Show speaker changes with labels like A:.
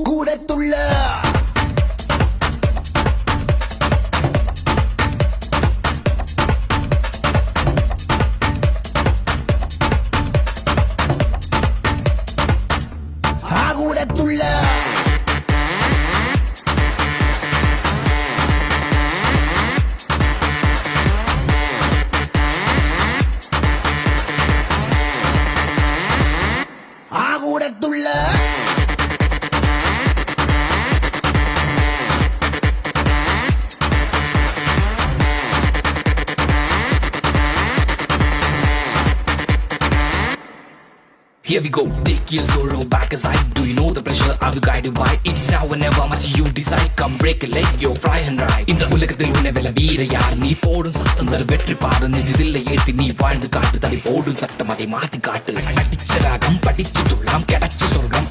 A: கூடத்துள்ள ஆகூடத்துள்ள ஆகூடத்துள்ள
B: Here we go, take your Zorro back aside. Do you know the pleasure I will guide you by? It's now and never much you decide. Come break a leg, yo, fly and ride. இந்த உலகத்தில் உன்னை வெல்ல வீர யார்? நீ போடும் சட்டம் தரு வெற்றி பாடு. நெஞ்சிதில்லை ஏத்தி நீ வாழ்ந்து காட்டு. தடி போடும் சட்டம் அதை மாத்தி காட்டு. அடிச்ச ராகம் படிச்சு துள்ளாம் கிடைச்ச சொர்க்கம்